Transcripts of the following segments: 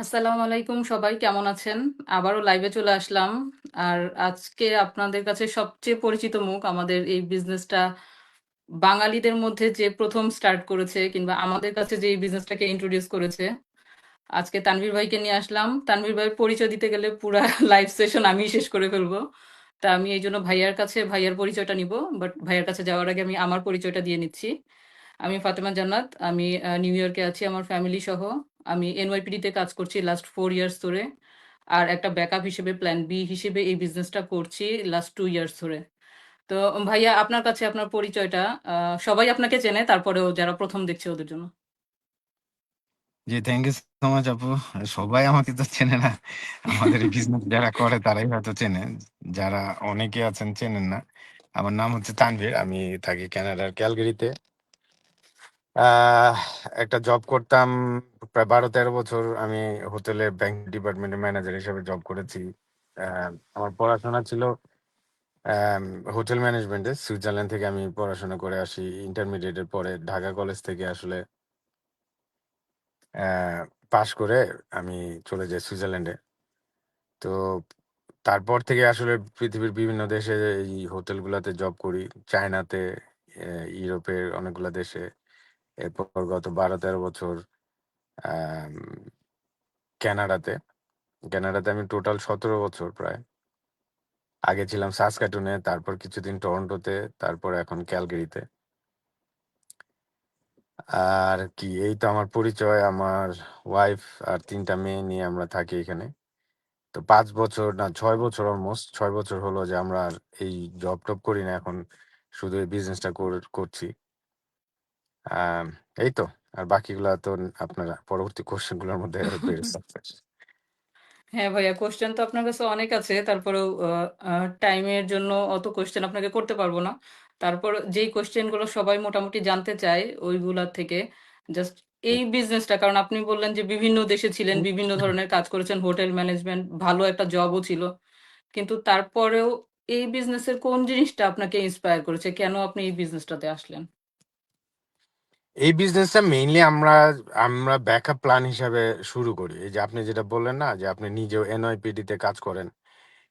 আসসালামু আলাইকুম, সবাই কেমন আছেন? আবারও লাইভে চলে আসলাম। আর আজকে আপনাদের কাছে সবচেয়ে পরিচিত মুখ আমাদের এই বিজনেসটা বাঙালিদের মধ্যে যে প্রথম স্টার্ট করেছে কিংবা আমাদের কাছে যে এই বিজনেসটাকে ইন্ট্রোডিউস করেছে, আজকে তানভীর ভাইকে নিয়ে আসলাম। তানভীর ভাইয়ের পরিচয় দিতে গেলে পুরা লাইভ সেশন আমি শেষ করে ফেলবো। তা আমি এই জন্য ভাইয়ার কাছে ভাইয়ার পরিচয়টা নিব, বাট ভাইয়ার কাছে যাওয়ার আগে আমি আমার পরিচয়টা দিয়ে নিচ্ছি। আমি ফাতেমা জান্নাত। আমি নিউ ইয়র্কে আছি আমার ফ্যামিলি সহ। আমি এনওয়াইপিডি তে কাজ করছি লাস্ট 4 ইয়ার্স ধরে। আর একটা ব্যাকআপ হিসেবে প্ল্যান বি হিসেবে এই বিজনেসটা করছি লাস্ট 2 ইয়ার্স ধরে। তো ভাইয়া, আপনার কাছে আপনার পরিচয়টা, সবাই আপনাকে চেনে, তারপরেও যারা প্রথম দেখছে ওদের জন্য। জি, থ্যাংক ইউ সো মাচ আপু। সবাই আমাকে তো চেনে না। আমাদের এই বিজনেস যারা করে তারাই হয়তো চেনে। যারা অনেকে আছেন চেনেন না। আমার নাম হচ্ছে তানভীর। আমি থাকি কানাডার ক্যালগারিতে। আহ একটা জব করতাম প্রায় 12-13 বছর। আমি হোটেলে ব্যাংক ডিপার্টমেন্টের ম্যানেজার হিসেবে জব করেছি। আমার পড়াশোনা ছিল হোটেল ম্যানেজমেন্টে। সুইজারল্যান্ড থেকে আমি পড়াশোনা করে আসি। ইন্টারমিডিয়েটের পরে ঢাকা কলেজ থেকে আসলে পাশ করে আমি চলে যাই সুইজারল্যান্ডে। তো তারপর থেকে আসলে পৃথিবীর বিভিন্ন দেশে এই হোটেলগুলাতে জব করি। চায়নাতে, ইউরোপের অনেকগুলা দেশে। এরপর গত 12-13 বছর আম ক্যানাডাতে। ক্যানাডাতে আমি টোটাল 17 বছর প্রায়। আগে ছিলাম সাসক্যাটুনে, তারপর কিছুদিন টরন্টোতে, তারপর এখন ক্যালগারিতে। আর কি, এই তো আমার পরিচয়। আমার ওয়াইফ আর ৩ টা মেয়ে নিয়ে আমরা থাকি এখানে। তো ৫ বছর না ৬ বছর, অলমোস্ট ৬ বছর হলো যে আমরা আর এই জব-টব করি না। এখন শুধু এই বিজনেসটা করছি। আম এই তো। আর বাকিগুলা তো আপনারা পরবর্তী কোয়েশ্চেন গুলোর মধ্যে পেয়ে যাবেন। হ্যাঁ ভাইয়া, কোশ্চেন তো আপনার কাছে অনেক আছে, তারপরেও টাইমের জন্য অত কোশ্চেন আপনাকে করতে পারবো না। তারপর যেই কোশ্চেনগুলো সবাই মোটামুটি জানতে চায় ওইগুলা থেকে জাস্ট এই বিজনেসটা, কারণ আপনি বললেন যে বিভিন্ন দেশে ছিলেন, বিভিন্ন ধরনের কাজ করেছেন, হোটেল ম্যানেজমেন্ট, ভালো একটা জবও ছিল, কিন্তু তারপরেও এই বিজনেসের কোন জিনিসটা আপনাকে ইন্সপায়ার করেছে, কেন আপনি এই বিজনেসটাতে আসলেন? এই বিজনেসটা মেইনলি আমরা আমরা ব্যাকআপ প্ল্যান হিসাবে শুরু করি। এই যে আপনি যেটা বললেন না যে আপনি নিজেও এনওয়াইপিডি তে কাজ করেন।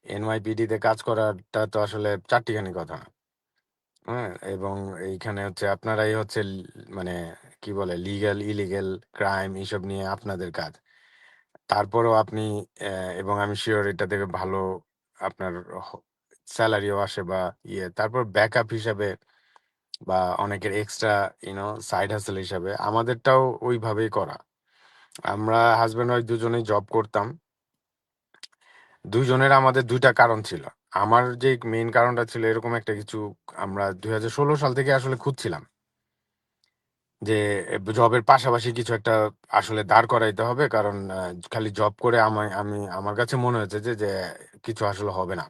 এনওয়াইপিডি তে কাজ করাটা তো আসলে চাট্টিখানি কথা না। হ্যাঁ? এবং এইখানে হচ্ছে আপনারাই হচ্ছে মানে কি বলে, লিগ্যাল, ইলিগ্যাল, ক্রাইম এসব নিয়ে আপনাদের কাজ। তারপরেও আপনি এবং আমি সিউর এটা থেকে ভালো আপনার হ সেলারিও আসে বা ইয়ে। তারপর ব্যাকআপ হিসাবে বা অনেকের এক্সট্রা সাইড হাসেল হিসাবে আমাদেরটাও ওইভাবেই করা। আমরা হাসব্যান্ড ওয়াইফ দুজনেই জব করতাম। ২ জনের আমাদের ২ টা কারণ ছিল। আমার যে মেইন কারণটা ছিল এরকম একটা কিছু, আমরা ২০১৬ সাল থেকে আসলে খুঁজছিলাম যে জবের পাশাপাশি কিছু একটা আসলে দাঁড় করাইতে হবে। কারণ খালি জব করে আমার কাছে মনে হয়েছে যে কিছু আসলে হবে না।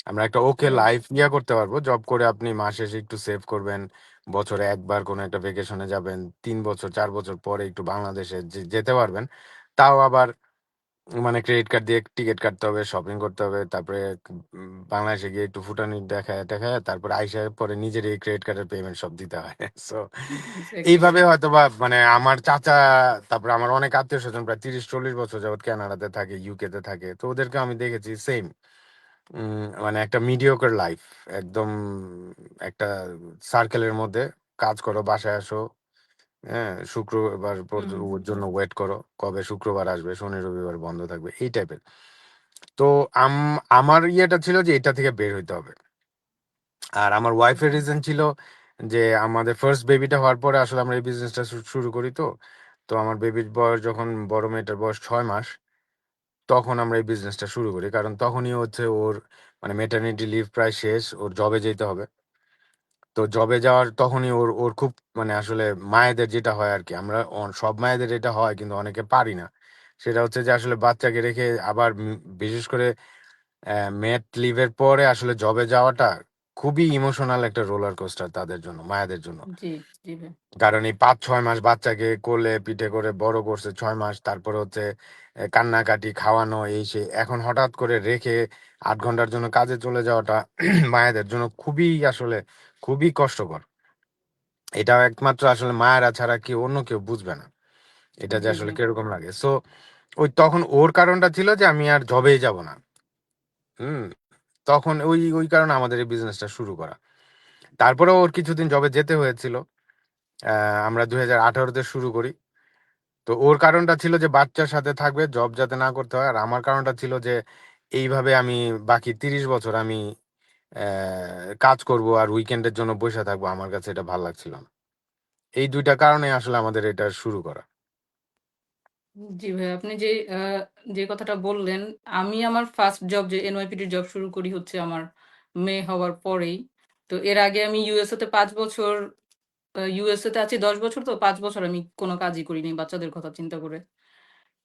আমরা একটা ওকে রাইট। লাইফ করতে পারবো। জব করে আপনি মাস শেষে একটু সেভ করবেন। বছরে ১ বার কোনো একটা ভ্যাকেশনে যাবেন। ৩ বছর ৪ বছর পরে একটু বাংলাদেশে যেতে পারবেন। তাও আবার মানে ক্রেডিট কার্ড দিয়ে টিকেট কাটতে হবে, শপিং করতে হবে। তারপরে বাংলাদেশে গিয়ে একটু ফুটানি দেখায়া তারপরে আইসা পরে নিজের এই ক্রেডিট কার্ডের পেমেন্ট সব দিতে হয়। So exactly. এইভাবে হয়তোবা মানে আমার চাচা, তারপরে আমার অনেক আত্মীয়স্বজন প্রায় ৩০-৪০ বছর যাবৎ কানাডাতে থাকে, ইউকে তে থাকে। তো ওদেরকে আমি দেখেছি সেম। মানে একটা মিডিওকার লাইফ। একদম একটা সার্কেলের মধ্যে কাজ করো, বাসায় আসো। হ্যাঁ? শুক্রবার হুম। ওর জন্য ওয়েট করো। কবে শুক্রবার আসবে, শনি রবিবার বন্ধ থাকবে। এই টাইপের। তো আমার ইয়েটা ছিল যে এটা থেকে বের হইতে হবে। আর আমার ওয়াইফের ওকে। রিজন ছিল যে আমাদের ফার্স্ট বেবিটা হওয়ার পরে আসলে আমরা এই বিজনেসটা শুরু করি তো। তো আমার বেবির বয়স যখন, বড় মেয়েটার বয়স ৬ মাস, তখন আমরা এই বিজনেসটা শুরু করি। কারণ তখনই হচ্ছে ওর মানে ম্যাটারনিটি লিভ প্রায় শেষ। ওর জবে যেতে হবে। তো জবে যাওয়ার তখনই ওর ওর খুব মানে আসলে মায়েদের যেটা হয় আরকি। আমরা সব মায়েদের এটা হয় কিন্তু অনেকে পারি না। সেটা হচ্ছে যে আসলে বাচ্চাকে রেখে আবার বিশেষ করে ম্যাট লিভ এর পরে আসলে জবে যাওয়াটা খুবই ইমোশনাল একটা রোলার কোস্টার তাদের জন্য, মায়েদের জন্য। জি, জি ভাই। কারণ এই ৫-৬ মাস বাচ্চাকে কোলে পিঠে করে বড় করছে, ৬ মাস। তারপরে হচ্ছে কান্নাকাটি, খাওয়ানো, এই সেই। এখন হঠাৎ করে রেখে ৮ ঘন্টার জন্য কাজে চলে যাওয়াটা মায়েদের জন্য খুবই আসলে খুবই কষ্টকর। এটা একমাত্র আসলে মায়েরা ছাড়া অন্য কেউ বুঝবে না। এটা যে জি আসলে ভাই। কিরকম লাগে। সো ওই তখন ওর কারণটা ছিল যে আমি আর জবেই যাব না। হুম। তখন ওই ওই কারণে আমাদের এই বিজনেসটা শুরু করা। তারপরে ওর কিছুদিন জবে যেতে হয়েছিল। আমরা 2018-তে শুরু করি। তো ওর কারণটা ছিল যে বাচ্চার সাথে থাকবে, জব যাতে না করতে হয়। আর আমার কারণটা ছিল যে এইভাবে আমি বাকি 30 বছর আমি কাজ করব আর উইকেন্ডের জন্য বসে থাকবো, আমার কাছে এটা ভালো লাগছিল না। এই দুইটা কারণে আসলে আমাদের এটা শুরু করা। জি ভাই, আপনি যে কথাটা বললেন, আমি আমার ফার্স্ট জব যে এনওয়াইপিটির জব শুরু করি হচ্ছে আমার মেয়ে হওয়ার পরেই। তো এর আগে আমি ইউএসএ তে 5 বছর, ইউএসএ তে আছি 10 বছর, তো 5 বছর আমি কোনো কাজই করিনি বাচ্চাদের কথা চিন্তা করে।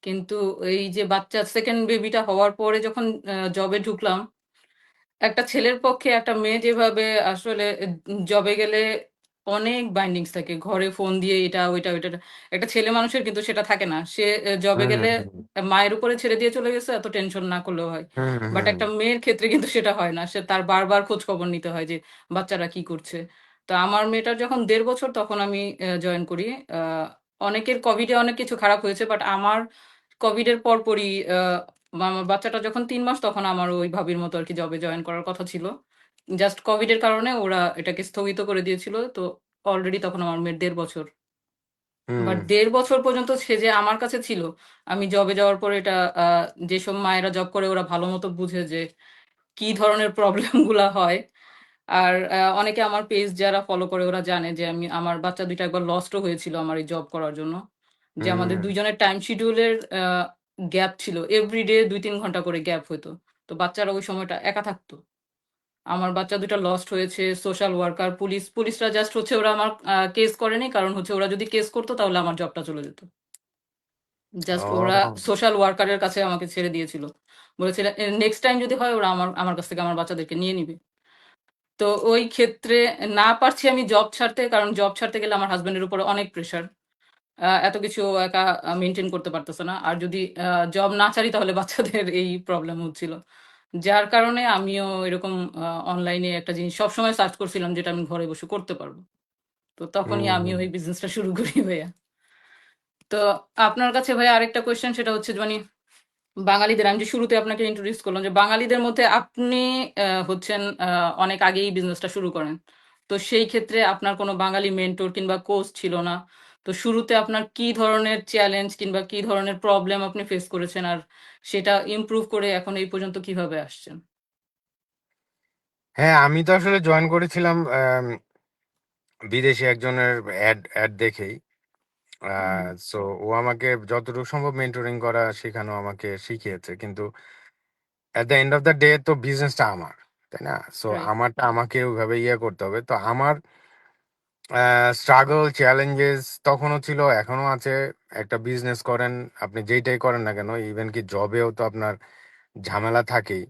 কিন্তু এই যে বাচ্চা সেকেন্ড বেবিটা হওয়ার পরে যখন জবে ঢুকলাম, একটা ছেলের পক্ষে একটা মেয়ে যেভাবে আসলে জবে গেলে অনেক বাইন্ডিংস থাকে, ঘরে ফোন দিয়ে এটা ওইটা ওইটা, একটা ছেলে মানুষের কিন্তু সেটা থাকে না। সে জবে হুম গেলে হুম মায়ের উপরে ছেড়ে দিয়ে চলে গেছে, এত টেনশন না করলেও হয়। হুম বাট হুম একটা মেয়ের ক্ষেত্রে কিন্তু সেটা হয় না, সে তার বারবার খোঁজ খবর নিতে হয় যে বাচ্চারা কি করছে। তো আমার মেয়েটার যখন 1.5 বছর তখন আমি জয়েন করি। আহ, অনেকের কোভিডে অনেক কিছু খারাপ হয়েছে, বাট আমার কোভিডের পরপরই আমার বাচ্চাটা যখন 3 মাস তখন আমার ওই ভাবির মতো আর কি জবে জয়েন করার কথা ছিল। জাস্ট কোভিডের কারণে ওরা এটাকে স্থগিত করে দিয়েছিল। তো অলরেডি তখন আমার মেয়ের 1.5 বছর। হুম বাট 1.5 বছর পর্যন্ত সে যে আমার কাছে ছিল, আমি জবে যাওয়ার পরে এটা, যেসব মায়েরা জব করে ওরা ভালো মতো বুঝে যে কি ধরনের প্রবলেম গুলা হয়। আর অনেকে আমার পেজ যারা ফলো করে ওরা জানে যে আমি, আমার বাচ্চা দুইটা একবার লস্টও হয়েছিল আমার এই জব করার জন্য। যে আমাদের হুম। দুইজনের টাইম শিডিউলের গ্যাপ ছিল, এভরিডে 2-3 ঘন্টা করে গ্যাপ হতো। তো বাচ্চারা ওই সময়টা একা থাকতো। আমার বাচ্চা দুটা লস্ট হয়েছে, সোশ্যাল ওয়ার্কার, পুলিশরা জাস্ট হচ্ছে ওরা আমার কেস করেনি, কারণ হচ্ছে ওরা যদি কেস করতো তাহলে আমার জবটা চলে যেত। জাস্ট ওরা ও সোশ্যাল ওয়ার্কারের কাছে আমাকে ছেড়ে দিয়েছিল, বলেছিল নেক্সট টাইম যদি হয় ওরা আমার আমার কাছ থেকে আমার বাচ্চাদেরকে নিয়ে নিবে। তো ওই ক্ষেত্রে না পারছি আমি জব ছাড়তে, কারণ জব ছাড়তে গেলে আমার হাজবেন্ডের উপরে অনেক প্রেশার। এত কিছু ও একা মেনটেন করতে পারতেছে না, আর যদি জব না ছাড়ি তাহলে বাচ্চাদের এই প্রবলেম হচ্ছিল। যার কারণে আমিও এরকম অনলাইনে একটা জিনিস সবসময় সার্চ করছিলাম যেটা আমি ঘরে বসে করতে পারবো। তো তখনই হুম আমিও হুম। এই বিজনেসটা শুরু করি ভাইয়া। তো আপনার কাছে ভাইয়া আরেকটা কোয়েশ্চেন, সেটা হচ্ছে যে মানে বাঙালিদের, আমি যে শুরুতে আপনাকে ইন্ট্রোডিউস করলাম যে বাঙালিদের মধ্যে আপনি হচ্ছেন অনেক আগেই বিজনেসটা শুরু করেন। তো সেই ক্ষেত্রে আপনার কোনো বাঙালি মেন্টর কিংবা কোচ ছিল না। তো শুরুতে আপনার কি ধরনের চ্যালেঞ্জ কিংবা কি ধরনের প্রবলেম আপনি ফেস করেছেন, আর সেটা ইমপ্রুভ করে এখন এই পর্যন্ত কিভাবে আসছেন? হ্যাঁ, আমি তো আসলে জয়েন করেছিলাম বিদেশি একজনের অ্যাড অ্যাড দেখেই। হুম। সো ও আমাকে যতটুকু সম্ভব মেন্টরিং করা শেখানো আমাকে শিখিয়েছে, কিন্তু at the end of the day তো বিজনেসটা আমার, তাই না? So right. আমারটা আমাকে ওইভাবে ইয়ে করতে হবে। তো আমার স্ট্রাগল চ্যালেঞ্জেস তখনও ছিল, এখনো আছে। একটা বিজনেস করেন, আপনি যেইটাই করেন না কেন, ইভেন কি জবেও তো আপনার ঝামেলা থাকেই।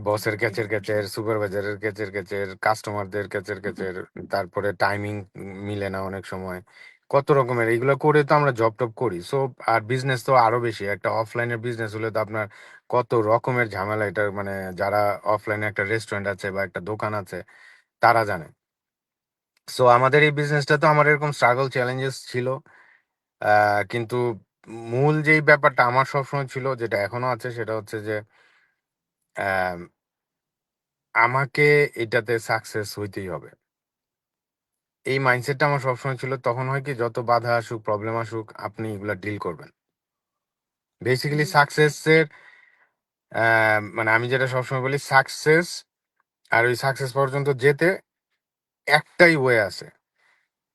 বসের জি। কেচের কেচের, সুপারভাইজারের কেচের কেচের, কাস্টমারদের কেচের কেচের, তারপরে টাইমিং মিলে না অনেক সময়, কত রকমের এইগুলো করে তো আমরা জব টব করি। সো আর বিজনেস তো আরো বেশি, একটা অফলাইনের বিজনেস হলে তো আপনার কত রকমের ঝামেলা। এটা মানে যারা অফলাইনে একটা রেস্টুরেন্ট আছে বা একটা দোকান আছে তারা জানে। সো আমাদের এই বিজনেসটা তো আমার এরকম স্ট্রাগল চ্যালেঞ্জেস ছিল। কিন্তু মূল যেই ব্যাপারটা আমার সবসময় ছিল, যেটা এখনো আছে, সেটা হচ্ছে যে আমাকে এটাতে সাকসেস হইতেই হবে। এই মাইন্ডসেটটা আমার সবসময় ছিল। তখন হয় কি, যত বাধা আসুক, প্রবলেম আসুক, আপনি এগুলা ডিল করবেন। বেসিক্যালি জি। সাকসেসের মানে আমি যেটা সবসময় বলি, সাকসেস আর ওই সাকসেস পর্যন্ত যেতে একটাই ওয়ে আছে।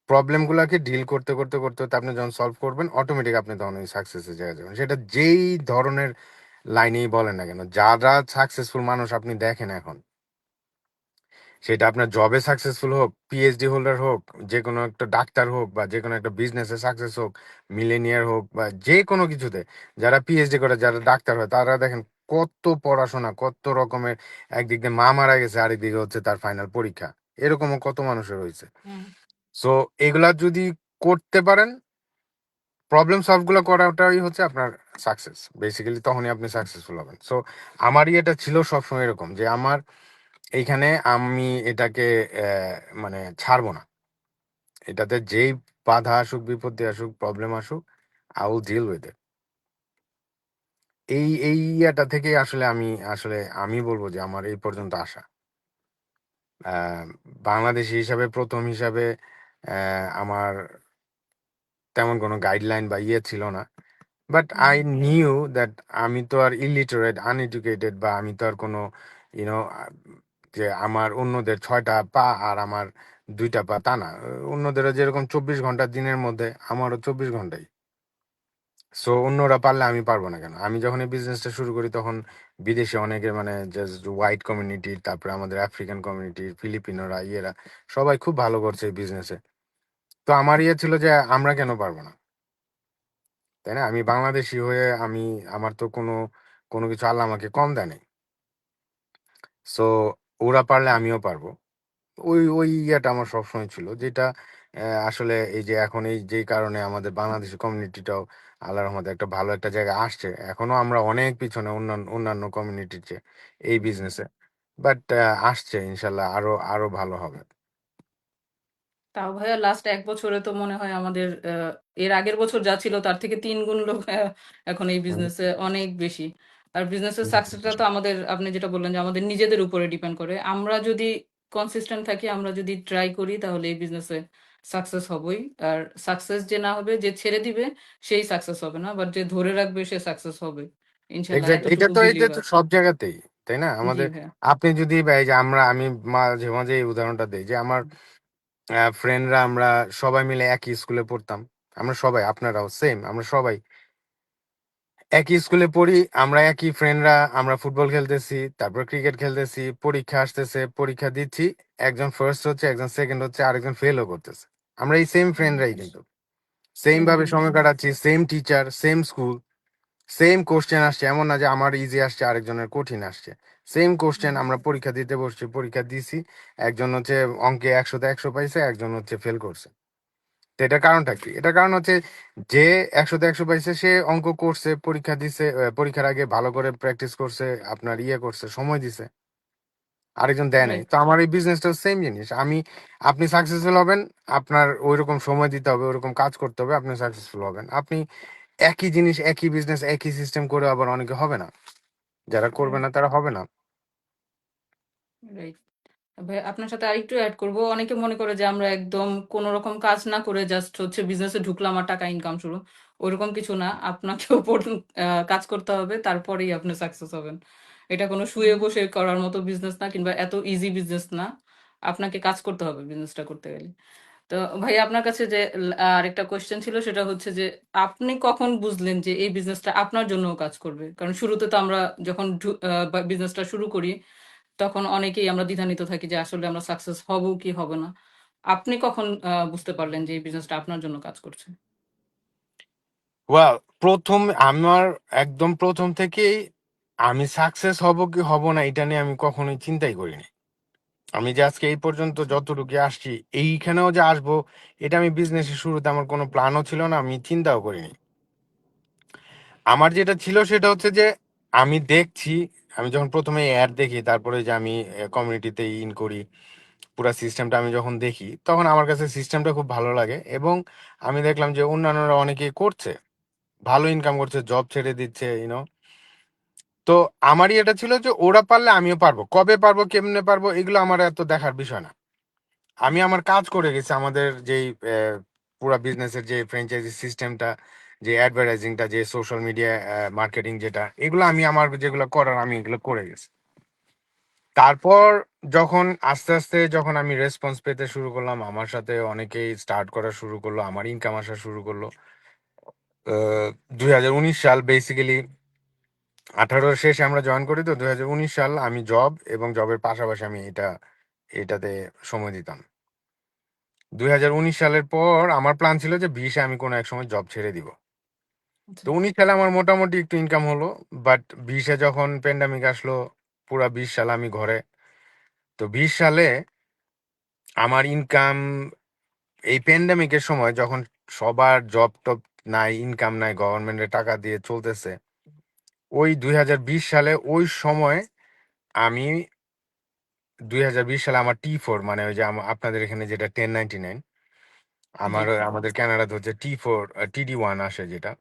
প্রবলেম গুলাকে ডিল করতে করতে করতে করতে আপনি যখন সলভ করবেন, অটোমেটিক আপনি তখন ওই সাকসেসে জায়গা যাবেন। সেটা যেই ধরনের লাইনেই বলেন না কেন, যারা সাকসেসফুল মানুষ আপনি দেখেন এখন, সেটা আপনার জবে সাকসেসফুল হোক, পিএইচডি হোল্ডার হোক, যে কোনো একটা ডাক্তার হোক, বা যে কোনো একটা বিজনেসে সাকসেস হোক, মিলেনিয়ার হোক, বা যে কোনো কিছুতে, যারা পিএইচডি করে, যারা ডাক্তার হয়, তারা দেখেন কত পড়াশোনা, কত রকমের। একদিক দিয়ে মা মারা গেছে, আরেক দিকে হচ্ছে তার ফাইনাল পরীক্ষা। এরকমও কত মানুষের হয়েছে। হুম। সো এগুলা যদি করতে পারেন, প্রবলেম সলভ গুলো করাটাই হচ্ছে আপনার সাকসেস। বেসিক্যালি তখনই আপনি সাকসেসফুল হবেন। সো আমারই এটা ছিল সবসময় এরকম, যে আমার এইখানে আমি এটাকে মানে ছাড়বো না। এটাতে যেই বাধা আসুক, বিপত্তি আসুক, প্রবলেম আসুক, I will deal with it. এই ইয়াটা থেকে আসলে আমি বলবো যে আমার এই পর্যন্ত আসা। আহ, বাংলাদেশি হিসাবে প্রথম হিসাবে আমার তেমন কোনো গাইডলাইন বা ইয়ে ছিল না। বাট আই নিউ দ্যাট আমি তো আর ইলিটারেট আনএডুকেটেড, বা আমি তো আর কোনো ইউনো যে আমার অন্যদের 6টা পা আর আমার 2টা পা, তা না। অন্যদেরও যেরকম 24 ঘন্টা দিনের মধ্যে, আমারও 24 ঘন্টাই। সো অন্যরা পারলে আমি পারবো না কেন? আমি যখন এই বিজনেসটা শুরু করি তখন বিদেশে অনেকে, মানে জাস্ট হোয়াইট কমিউনিটি, তারপরে আমাদের আফ্রিকান কমিউনিটি, ফিলিপিনোরা, ইয়েরা সবাই খুব ভালো করছে এই বিজনেসে। তো আমার ইয়ে ছিল যে আমরা কেন পারবো না, তাই না? আমি বাংলাদেশি হয়ে আমার তো কোনো কিছু আল্লাহ আমাকে কম দেয় নাই। সো ওরা পারলে আমিও পারবো। ওই ইয়েটা আমার সবসময় ছিল, যেটা আসলে এই যে এখন এই যে কারণে আমাদের বাংলাদেশি কমিউনিটিটাও আল্লাহর রহমতে একটা ভালো একটা জায়গায় আসছে। এখনো আমরা অনেক পিছনে অন্যান্য অন্যান্য কমিউনিটির চেয়ে এই বিজনেসে, বাট আসছে, ইনশাল্লাহ আরো আরো ভালো হবে। তাও ভাইয়া লাস্ট 1 বছরে তো মনে হয় আমাদের এর আগের বছর যা ছিল তার থেকে 3 গুণ লোক এখন এই হুম, বিজনেসে অনেক বেশি। আর বিজনেসের হুম, সাকসেসটা তো আমাদের, আপনি যেটা বললেন যে আমাদের নিজেদের উপরে ডিপেন্ড করে। আমরা যদি কনসিস্টেন্ট থাকি, আমরা যদি ট্রাই করি, তাহলে এই বিজনেসে সাকসেস হবই। আর সাকসেস যে না হবে, যে ছেড়ে দিবে সেই সাকসেস হবে না, বাট যে ধরে রাখবে সে সাকসেস হবে ইনশাল্লাহ, এক্স্যাক্ট, এটা এতটুকু তো এটা তো বিলিভার। সব জায়গাতেই, তাই না? জি আমাদের ভাইয়া। আপনি যদি এই যে আমি মাঝে মাঝে এই উদাহরণটা দিই যে আমার ফ্রেন্ডরা, আমরা সবাই মিলে একই স্কুলে পড়তাম। আমরা সবাই, আপনারাও সেম, আমরা সবাই একই স্কুলে পড়ি। আমরা একই ফ্রেন্ডরা, আমরা ফুটবল খেলতেছি, তারপর ক্রিকেট খেলতেছি, পরীক্ষা আসতেছে, পরীক্ষা দিচ্ছি। একজন ফার্স্ট হচ্ছে, একজন সেকেন্ড হচ্ছে, আরেকজন ফেলও করতেছে। আমরা এই সেম ফ্রেন্ডরাই কিন্তু সেম সেম। ভাবে সময় কাটাচ্ছি, same teacher, same school, same question আসছে। এমন না যে আমার ইজি আসছে আরেকজনের কঠিন আসছে। সেম কোশ্চেন, আমরা পরীক্ষা দিতে বসছি, পরীক্ষা দিছি। একজন হচ্ছে অঙ্কে 100তে 100 পাইছে, একজন হচ্ছে ফেল করছে। তো এটার কারণটা কি? এটার কারণ হচ্ছে যে 100তে 100 পাইছে সে অঙ্ক করছে, পরীক্ষা দিছে, পরীক্ষার আগে ভালো করে প্র্যাকটিস করছে, আপনার ইয়ে করছে, সময় দিছে। আরেকজন দেয় নাই। রাইট। তো আমার এই বিজনেসটাও সেম জিনিস। আপনি সাকসেসফুল হবেন, আপনার ওইরকম সময় দিতে হবে, ওইরকম কাজ করতে হবে, আপনি সাকসেসফুল হবেন। আপনি একই জিনিস, একই বিজনেস, একই সিস্টেম করে আবার অনেকে হবে না। যারা করবে রাইট। না তারা হবে না। রাইট। ভাই আপনার সাথে আরেকটু এড করব। অনেকে মনে করে যে আমরা একদম কোনো রকম কাজ না করে জাস্ট হচ্ছে বিজনেসে ঢুকলাম আর টাকা ইনকাম শুরু। ওইরকম কিছু না। আপনাকেও কাজ করতে হবে, তারপরেই আপনি সাকসেস হবেন। এটা কোনো শুয়ে বসে করার মতো বিজনেস না, কিংবা এত ইজি বিজনেস না। আপনাকে কাজ করতে হবে বিজনেসটা করতে গেলে। তো ভাই আপনার কাছে যে আরেকটা কোয়েশ্চেন ছিল, সেটা হচ্ছে যে আপনি কখন বুঝলেন যে এই বিজনেসটা আপনার জন্যও কাজ করবে? কারণ শুরুতে তো আমরা যখন বিজনেসটা শুরু করি, তখন অনেকেই আমরা দ্বিধান্বিত থাকি যে আসলে আমরা সাকসেস হব কি হব না। আপনি কখন বুঝতে পারলেন যে এই বিজনেসটা আপনার জন্য কাজ করছে? ওয়েল, প্রথম আমার একদম প্রথম থেকেই আমি সাকসেস হব কি হব না এটা নিয়ে আমি কখনোই চিন্তাই করিনি। আমি যে আজকে এই পর্যন্ত যতটুকু আসছি, এইখানেও যে আসবো, এটা আমি বিজনেসের শুরুতে আমার কোনো প্ল্যানও ছিল না, আমি চিন্তাও করিনি। আমার যেটা ছিল সেটা হচ্ছে যে আমি দেখছি, আমি যখন প্রথমে অ্যাড দেখি, তারপরে যে আমি কমিউনিটিতে ইন করি, পুরো সিস্টেমটা আমি যখন দেখি, তখন আমার কাছে সিস্টেমটা খুব ভালো লাগে। এবং আমি দেখলাম যে অন্যান্যরা অনেকেই করছে, ভালো ইনকাম করছে, জব ছেড়ে দিচ্ছে, তো আমারই এটা ছিল যে ওরা পারলে আমিও পারবো। কবে পারবো, কেমনে পারবো, এগুলো আমার এত দেখার বিষয় না। আমি আমার কাজ করে গেছি। আমাদের যেই পুরা বিজনেসের যে ফ্র্যাঞ্চাইজি সিস্টেমটা, যে অ্যাডভার্টাইজিংটা, যে সোশ্যাল মিডিয়া মার্কেটিং, যেটা এগুলো আমি আমার যেগুলো করার আমি এগুলো করে গেছি। তারপর যখন আস্তে আস্তে যখন আমি রেসপন্স পেতে শুরু করলাম, আমার সাথে অনেকেই স্টার্ট করা শুরু করলো, আমার ইনকাম আসা শুরু করলো। 2019 সাল বেসিক্যালি, 18 শেষে আমরা জয়েন করি, তো 2019 সাল আমি জব এবং জবের পাশাপাশি আমি এটাতে সময় দিতাম। 2019 সালের পর আমার প্ল্যান ছিল যে 20-এ আমি কোনো এক সময় জব ছেড়ে দিব। আচ্ছা। তো 19 সালে আমার মোটামুটি একটু ইনকাম হলো। বাট 20-এ যখন প্যান্ডামিক আসলো, পুরা 20 সাল আমি ঘরে। তো 20 সালে আমার ইনকাম, এই প্যান্ডামিকের সময় যখন সবার জব টব নাই, ইনকাম নাই, গভর্নমেন্টের টাকা দিয়ে চলতেছে, ওই 2020 সালে ওই সময় আমি 2020 সালে আমার T4, মানে ওই যে আপনাদের এখানে যেটা 1099, জি। আমাদের কানাডাতে হচ্ছে T4, TD1 আসে যেটা,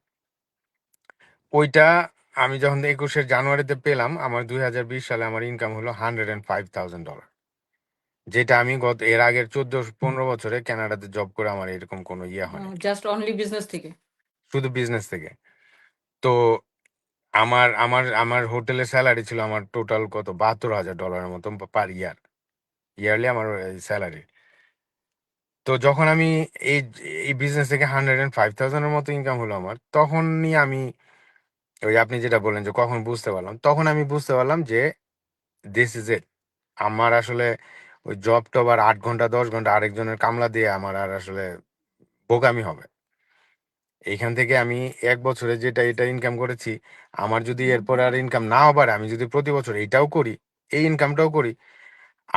ওইটা আমি যখন 21-এর জানুয়ারিতে পেলাম, আমার 2020 সালে আমার ইনকাম হলো $105,000, যেটা আমি গত এর আগের 14-15 বছরে কানাডাতে জব করে আমার এরকম কোনো ইয়ে হয়নি, জাস্ট অনলি বিজনেস থেকে? শুধু বিজনেস থেকে। তো আমার আমার আমার হোটেলের স্যালারি ছিল আমার টোটাল কত $72,000 মতো পার ইয়ার, ইয়ারলি আমার স্যালারি। তো যখন আমি এই এই বিজনেস থেকে 105,000-এর মতো ইনকাম হলো আমার, তখনই আমি ওই আপনি যেটা বললেন যে কখন বুঝতে পারলাম, তখন আমি বুঝতে পারলাম যে দিস ইজ ইট। আমার আসলে ওই জব টব আর 8 ঘন্টা 10 ঘন্টা আরেকজনের কামলা দিয়ে আমার আর আসলে বোকামি হবে। এইখান থেকে আমি 1 বছরে যেটা এটা ইনকাম করেছি, আমার যদি এরপর আর ইনকাম নাও বাড়ে, আমি যদি প্রতি বছর এইটাও করি, এই ইনকামটাও করি,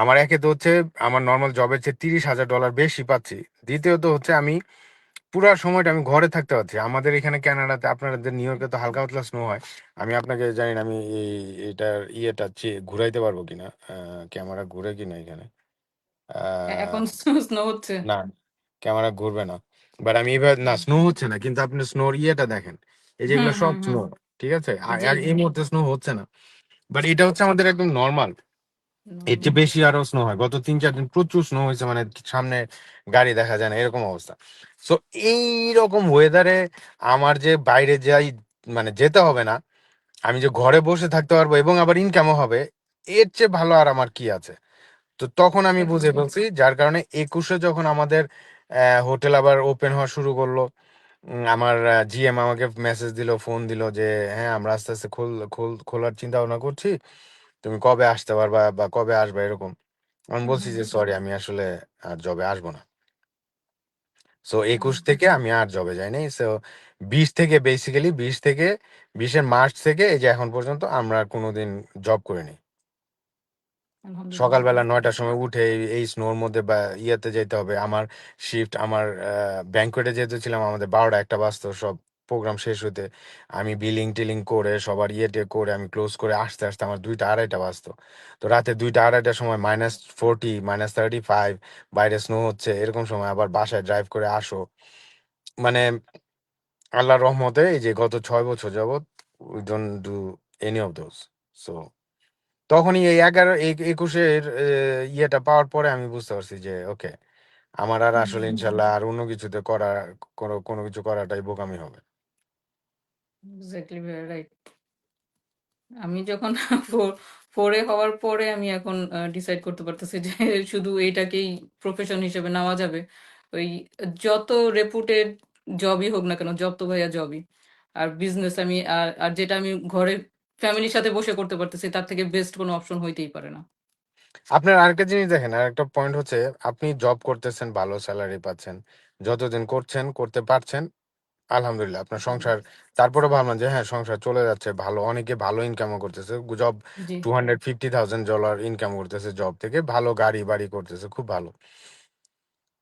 আমার একে তো হচ্ছে আমার নর্মাল জবের চেয়ে $30,000 বেশি পাচ্ছি। দ্বিতীয়ত হচ্ছে আমি পুরা সময়টা আমি ঘরে থাকতে পারছি। আমাদের এখানে কানাডাতে, আপনাদের নিউ ইয়র্কে তো হালকা পাতলা স্নো হয়। আমি আপনাকে জানি না, আমি এটার ইয়েটা ঘুরাইতে পারবো কিনা, ক্যামেরা ঘুরে কিনা এখানে। এখন আহ স্নো হচ্ছে? না, ক্যামেরা ঘুরবে না। বাট আমি এবার, না স্নো হচ্ছে না, কিন্তু আপনি স্নোর ইয়েটা দেখেন, এই হুম যেগুলো সব হুম হুম। স্নো, ঠিক আছে? আর জি আর জি। এই মুহূর্তে স্নো হচ্ছে না, বাট এটা হচ্ছে আমাদের একদম নর্মাল। এর চেয়ে নর্মাল। বেশি আরো স্নো হয়। গত 3-4 দিন প্রচুর স্নো হয়েছে, মানে সামনে গাড়ি দেখা যায় না এরকম অবস্থা। সো এইরকম ওয়েদারে আমার যে বাইরে যাই, মানে যেতে হবে না, আমি যে ঘরে বসে থাকতে পারবো এবং আবার ইনকামও হবে, এর চেয়ে ভালো আর আমার কি আছে? তো তখন আমি বুঝে এক্স্যাক্টলি। ফেলছি, যার কারণে 21-এ যখন আমাদের হোটেল আবার ওপেন হওয়া শুরু করলো, আমার জিএম আমাকে মেসেজ দিল, ফোন দিল যে হ্যাঁ আমরা আস্তে আস্তে খোলার চিন্তা ভাবনা করছি, তুমি কবে আসতে পারবা বা কবে আসবে এরকম। আমি বলছি যে সরি, আমি আসলে আর জবে আসবো না। সো 21 থেকে আমি আর জবে যাই নাই। সো 20 থেকে 20-এর মার্চ থেকে এই যে এখন পর্যন্ত আমরা আর কোনোদিন জব করিনি। আলহামদুলিল্লাহ। সকালবেলা 9টার সময় উঠে এই স্নোর মধ্যে বা ইয়েতে যেতে হবে। আমার শিফট, আমার ব্যাংকোয়েটে যেহেতু ছিলাম, আমাদের 12টা 1টা বাজতো সব প্রোগ্রাম শেষ হতে। আমি বিলিং টিলিং করে সবার ইয়েটে করে আমি ক্লোজ করে আসতে আসতে আমার 2টা 2:30 বাজতো। তো রাতে 2টা 2:30টার সময় -40 -35 বাইরে স্নো হচ্ছে, এরকম সময় আবার বাসায় ড্রাইভ করে আসো। মানে আল্লাহর রহমতে এই যে গত 6 বছর যাবত we don't do any of those. So তখনই এই 21-এর ইয়েটা পাওয়ার পরে আমি বুঝতে পারছি যে ওকে, আমার আর আসলে ইনশাল্লাহ আর অন্য কিছুতে কোনো কিছু করাটাই বোকামি হবে। Exactly right. আমি যখন ফোর ফোরে হওয়ার পরে আমি এখন ডিসাইড করতে পারতেছি যে শুধু এইটাকেই প্রফেশন হিসেবে নেওয়া যাবে। ওই যত রেপুটেড জবই হোক না কেন, জব তো ভাইয়া জবই। আর বিজনেস আমি আর যেটা আমি ঘরে ফ্যামিলির সাথে বসে করতে পারতেছি, তার থেকে বেস্ট কোনো অপশন হইতেই পারে না। আপনার আরেকটা জিনিস দেখেন, আরেকটা পয়েন্ট হচ্ছে, আপনি জব করতেছেন, ভালো স্যালারি পাচ্ছেন, যতদিন করছেন করতে পারছেন, আলহামদুলিল্লাহ আপনার সংসার। তারপরে ভাবলাম যে হ্যাঁ, সংসার চলে যাচ্ছে ভালো, অনেকে ভালো ইনকামও করতেছে, জব জি। $250,000 ইনকাম করতেছে জব থেকে, ভালো গাড়ি বাড়ি করতেছে, খুব ভালো।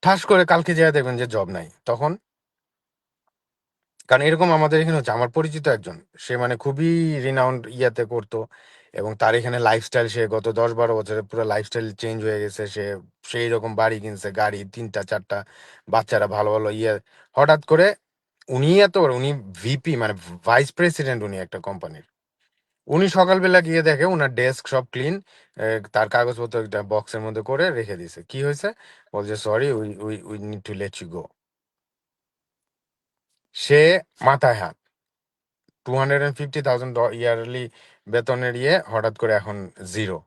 ঠাস করে কালকে যেয়ে দেখবেন যে জব নাই, তখন? কারণ এরকম আমাদের এখানে হচ্ছে, আমার পরিচিত একজন, সে মানে খুবই রিনাউন্ড ইয়াতে করতো, এবং তার এখানে লাইফস্টাইল, সে গত 10-12 বছরে পুরো লাইফস্টাইল চেঞ্জ হয়ে গেছে। সে সেই রকম বাড়ি কিনছে, গাড়ি 3টা 4টা, বাচ্চারা ভালো ভালো ইয়ে। হঠাৎ করে উনি এত বড়, উনি ভিপি মানে ভাইস প্রেসিডেন্ট উনি একটা কোম্পানির। উনি সকালবেলা গিয়ে দেখে উনার ডেস্ক সব ক্লিন, তার কাগজপত্র একটা বক্সের মধ্যে করে রেখে দিছে। কি হয়েছে? বলছে sorry, we we we need to let you go. সে মাথায় হাত, $250,000 ইয়ারলি বেতনের হঠাৎ করে এখন জিরো।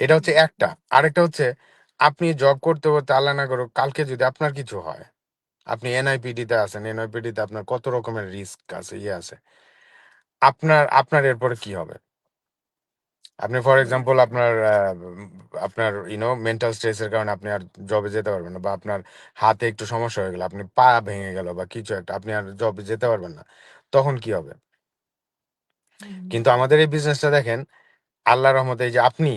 এটা হচ্ছে একটা। আরেকটা হচ্ছে, আপনি জব করতে করতে আল্লাহ না করুক কালকে যদি আপনার কিছু হয়, আপনি এনআইপিডি তে আছেন, এনআইপিডি তে আপনার কত রকমের রিস্ক আছে, আছে। আপনার এরপরে কি হবে? আপনি ফর এক্সাম্পল আপনার মেন্টাল স্ট্রেসের কারণে আপনি আর জবে যেতে পারবেন না, বা আপনার হাতে একটু সমস্যা হয়ে গেল, আপনি পা ভেঙে গেল বা কিছু একটা, আপনি আর জবে যেতে পারবেন না, তখন কি হবে? কিন্তু আমাদের এই বিজনেসটা দেখেন, আল্লাহর রহমতে এই যে আপনি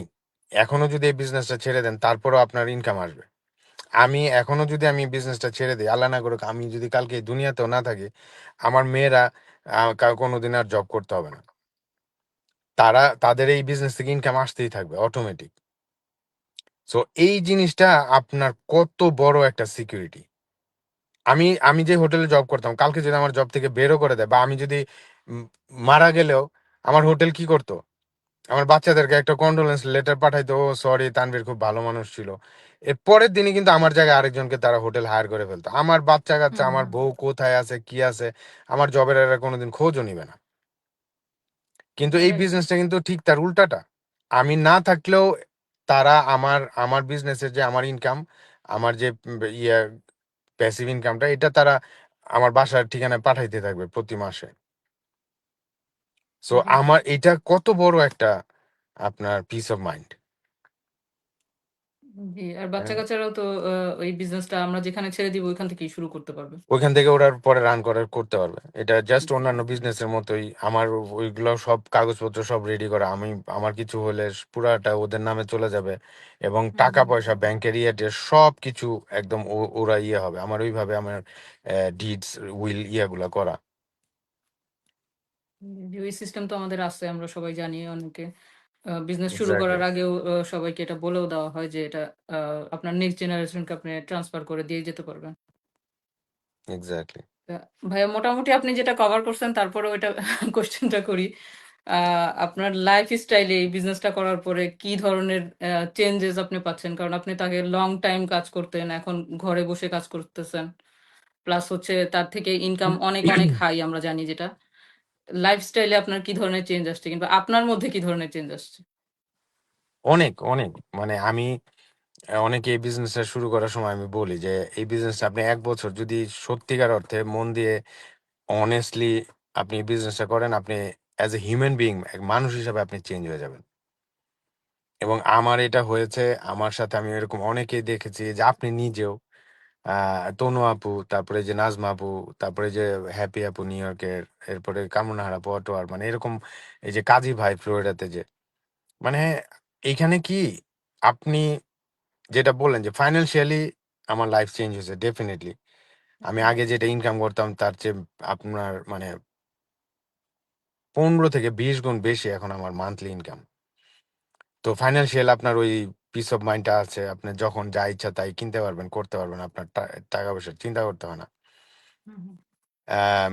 এখনো যদি এই বিজনেসটা ছেড়ে দেন, তারপরেও আপনার ইনকাম আসবে। আমি এখনো যদি আমি বিজনেসটা ছেড়ে দিই, আল্লাহ না করুক আমি যদি কালকে এই দুনিয়াতেও না থাকি, আমার মেয়েরা কোনোদিন আর জব করতে হবে না। তাদের এই বিজনেস থেকে ইনকাম আসতেই থাকবে অটোমেটিক। সো এই জিনিসটা আপনার কত বড় একটা সিকিউরিটি। আমি আমি যে হোটেলে জব করতাম, কালকে যদি আমার জব থেকে বেরও করে দেয়, বা আমি যদি উম, মারা গেলেও আমার হোটেল কি করতো? আমার বাচ্চাদেরকে একটা কন্ডোলেন্স লেটার পাঠাইতো, ও সরি তানভীর খুব ভালো মানুষ ছিল। এর পরের দিনই কিন্তু আমার জায়গায় আরেকজনকে তারা হোটেল হায়ার করে ফেলতো। আমার বাচ্চা কাচ্চা, হুম আমার বউ কোথায় আছে কি আছে, আমার জবের এরা কোনোদিন খোঁজও নিবে না। কিন্তু এই রাইট। বিজনেসটা কিন্তু ঠিক তার উল্টাটা। আমি না থাকলেও তারা আমার আমার বিজনেসের যে আমার ইনকাম, আমার যে ইয়ে প্যাসিভ ইনকামটা, এটা তারা আমার বাসার ঠিকানায় পাঠাইতে থাকবে প্রতি মাসে। সো জি আমার এটা কত বড় একটা আপনার পিস অফ মাইন্ড। জি, আর বাচ্চা কাচ্চারাও তো ওই বিজনেসটা আমরা যেখানে ছেড়ে দিব ওইখান থেকেই শুরু করতে পারবে। ওইখান থেকে ওরা পরে রান করার করতে পারবে। এটা জাস্ট জি অন্যান্য বিজনেসের মতোই। আমার ওইগুলো সব কাগজপত্র সব রেডি করা। আমি আমার কিছু হলে পুরাটা ওদের নামে চলে যাবে, এবং হুম টাকা পয়সা ব্যাংকের ইয়েতে সব কিছু একদম ওরা ইয়ে হবে। আমার ওইভাবে আমার ডিডস উইল ইয়েগুলা করা। জি, ওই সিস্টেম তো আমাদের আছে, আমরা সবাই জানি। অনেকে বিজনেস শুরু এক্স্যাক্টলি, করার আগেও সবাইকে এটা বলেও দেওয়া হয় যে এটা আপনার নেক্সট জেনারেশনকে আপনি ট্রান্সফার করে দিয়ে যেতে পারবেন। এক্স্যাক্টলি। তা ভাইয়া মোটামুটি আপনি যেটা কভার করছেন, তারপরে ওইটা কোশ্চেনটা করি। আপনার লাইফ স্টাইলে এই বিজনেসটা করার পরে কি ধরনের চেঞ্জেস আপনি পাচ্ছেন? কারণ আপনি তো আগে লং টাইম কাজ করতেন, এখন ঘরে বসে কাজ করতেছেন। প্লাস হচ্ছে তার থেকে ইনকাম অনেক অনেক হাই আমরা জানি যেটা। লাইফস্টাইলে আপনার কি ধরনের চেঞ্জ আসছে, কিংবা আপনার মধ্যে কি ধরনের চেঞ্জ আসছে? অনেক, অনেক। মানে আমি অনেকে এই বিজনেসটা শুরু করার সময় আমি বলি যে, এই বিজনেসটা আপনি ১ বছর যদি সত্যিকার অর্থে মন দিয়ে অনেস্টলি আপনি এই বিজনেসটা করেন, আপনি অ্যাজ এ হিউম্যান বিইং এক মানুষ হিসাবে আপনি চেঞ্জ হয়ে যাবেন। এবং আমার এটা হয়েছে, আমার সাথে আমি এরকম অনেকেই দেখেছি যে আপনি নিজেও আ তনু আপু, তারপরে যে নাজমা আপু, তারপরে যে হ্যাপি আপু নিউ ইয়র্কের, এরপরে কামরুন্নাহার আপু অটোয়ার, মানে এরকম এই যে কাজী ভাই ফ্লোরিডাতে যে, মানে এইখানে কি আপনি যেটা বললেন যে ফাইন্যান্সিয়ালি আমার লাইফ চেঞ্জ হয়েছে ডেফিনিটলি। আমি হুম, আগে যেটা ইনকাম করতাম তার চেয়ে আপনার মানে ১৫ থেকে ২০ গুণ বেশি এখন আমার মান্থলি ইনকাম। তো ফাইন্যান্সিয়াল আপনার ওই পিস অফ মাইন্ডটা আছে। আপনি যখন যা ইচ্ছা তাই কিনতে পারবেন, করতে পারবেন। আপনার টাকা-পয়সার চিন্তা করতে হয় না। হুম, হুম, অ্যাম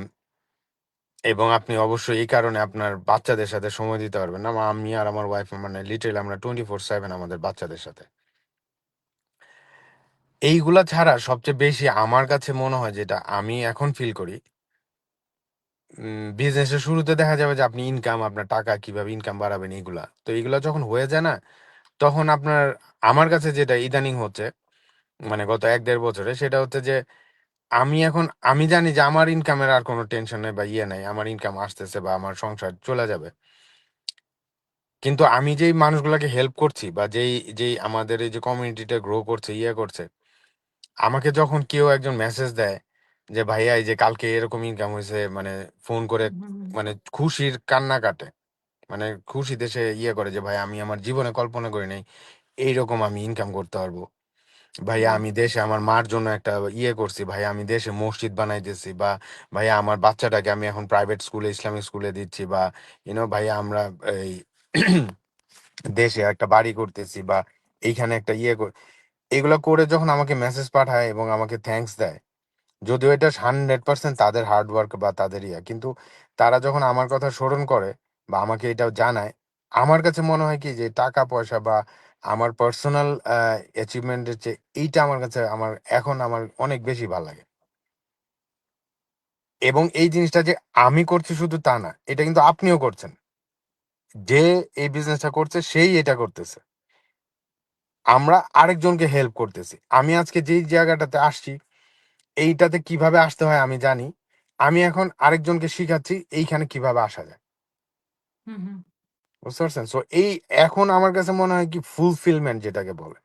এবং আপনি অবশ্যই এই কারণে আপনার বাচ্চাদের সাথে সময় দিতে পারবেন না। আমি আর আমার ওয়াইফ মানে লিটারেলি আমরা 24/7 আমাদের বাচ্চাদের সাথে। এইগুলা ছাড়া সবচেয়ে বেশি আমার কাছে মনে হয় যেটা আমি এখন ফিল করি, বিজনেসের শুরুতে দেখা যাবে যে আপনি ইনকাম, আপনার টাকা কিভাবে ইনকাম বাড়াবেন এইগুলা। তো এইগুলা যখন হয়ে যায় না, তখন আপনার আমার কাছে যেটা ইদানিং হচ্ছে, মানে গত ১-১.৫ বছরে, সেটা হচ্ছে যে আমি জানি যে আমার ইনকামের আর কোনো টেনশন নাই বা ইয়ে নাই। আমার ইনকাম আসতেছে বা আমার সংসার চলে যাবে। কিন্তু আমি যেই মানুষগুলাকে হেল্প করছি বা যেই আমাদের এই যে কমিউনিটিটা গ্রো করছে, ইয়ে করছে, আমাকে যখন কেউ একজন মেসেজ দেয় যে, "ভাইয়া এই যে কালকে এরকম ইনকাম হইছে", মানে ফোন করে হুম, হুম, মানে খুশির কান্না কাটে। মানে খুশিতে সে ইয়ে করে যে, "ভাই আমি আমার জীবনে কল্পনা করি নাই এইরকম আমি ইনকাম করতে পারবো। ভাইয়া হুম, আমি দেশে আমার মার জন্য একটা ইয়ে করছি। ভাইয়া আমি দেশে মসজিদ বানাইতেছি", বা "ভাইয়া আমার বাচ্চাটাকে আমি এখন প্রাইভেট স্কুলে, ইসলামিক স্কুলে দিচ্ছি", বা "ভাইয়া আমরা এই দেশে একটা বাড়ি করতেছি", বা এইখানে একটা ইয়ে এগুলা করে যখন আমাকে মেসেজ পাঠায় এবং আমাকে থ্যাংকস দেয়, যদিও এটা 100% তাদের হার্ড ওয়ার্ক বা তাদের ইয়া। কিন্তু তারা যখন আমার কথা স্মরণ করে বা আমাকে এটাও জানায়, আমার কাছে মনে হয় কি যে টাকা-পয়সা বা আমার পার্সোনাল অ্যাচিভমেন্ট এর চেয়ে এইটা আমার কাছে এখন আমার অনেক বেশি ভাল লাগে। এবং এই জিনিসটা যে আমি করছি শুধু তা না। এটা কিন্তু আপনিও করছেন। যে এই বিজনেসটা করছে সেই এটা করতেছে। আমরা আরেকজনকে হেল্প করতেছি। আমি আজকে যেই জায়গাটাতে আসছি, এইটাতে কিভাবে আসতে হয় আমি জানি। আমি এখন আরেকজনকে শিখাচ্ছি এইখানে কিভাবে আসা যায়। হুম, হুম, বুঝতে পারছেন? সো এই এখন আমার কাছে মনে হয় কি ফুলফিলমেন্ট যেটাকে বলে।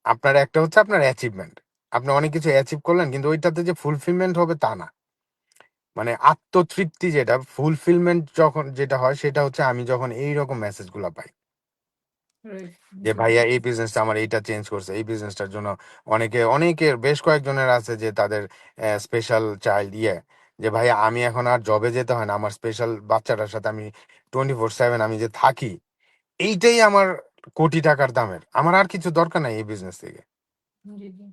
আপনার একটা হচ্ছে আপনার অ্যাচিভমেন্ট। আপনি অনেক কিছু অ্যাচিভ করলেন কিন্তু ওইটাতে যে ফুলফিলমেন্ট হবে তা না। মানে আত্মতৃপ্তি যেটা ফুলফিলমেন্ট যখন যেটা হয় সেটা হচ্ছে আমি যখন এইরকম মেসেজগুলা পাই। রাইট। যে জি ভাইয়া এই বিজনেসটা আমার এইটা চেঞ্জ করছে। এই বিজনেসটার জন্য অনেকের বেশ কয়েকজনের আছে যে তাদের স্পেশাল চাইল্ড যে ভাইয়া আমি এখন আর জবে যেতে হয় না। আমার স্পেশাল বাচ্চাটার সাথে আমি 24/7 আমি যে থাকি, এইটাই আমার কোটি টাকার দামের। আমার আর কিছু দরকার নাই এই বিজনেস থেকে। জি জি।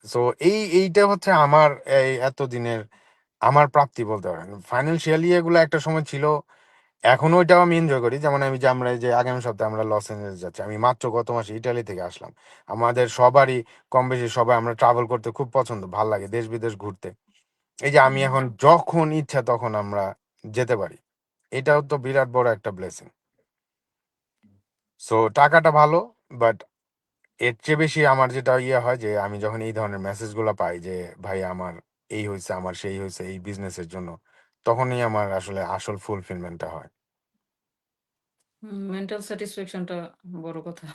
সো এইটা হচ্ছে আমার এই এতদিনের আমার প্রাপ্তি বলতে পারেন ফাইন্যান্সিয়ালি এগুলো একটা সময় ছিল। এখনো ওইটাও আমি এনজয় করি, যেমন আমি যে আমরা এই যে আগামী সপ্তাহে আমরা লস এঞ্জেলস যাচ্ছি, আমি মাত্র গত মাসে ইটালি থেকে আসলাম। আমাদের সবারই কম বেশি সবাই আমরা ট্রাভেল করতে খুব পছন্দ, ভাল লাগে দেশ বিদেশ ঘুরতে। এই যে আমি হুম। এখন যখন ইচ্ছা তখন আমরা যেতে পারি, এটাও তো বিরাট বড় একটা ব্লেসিং। সো টাকাটা ভালো, বাট এর চেয়ে বেশি আমার যেটা ইয়ে হয় যে আমি যখন এই ধরনের মেসেজগুলো পাই যে ভাই আমার এই হয়েছে, আমার সেই হয়েছে এই বিজনেসের জন্য, তখনই আমার আসলে আসল ফুলফিলমেন্টটা হয়। মেন্টাল স্যাটিসফ্যাকশনটা বড় কথা।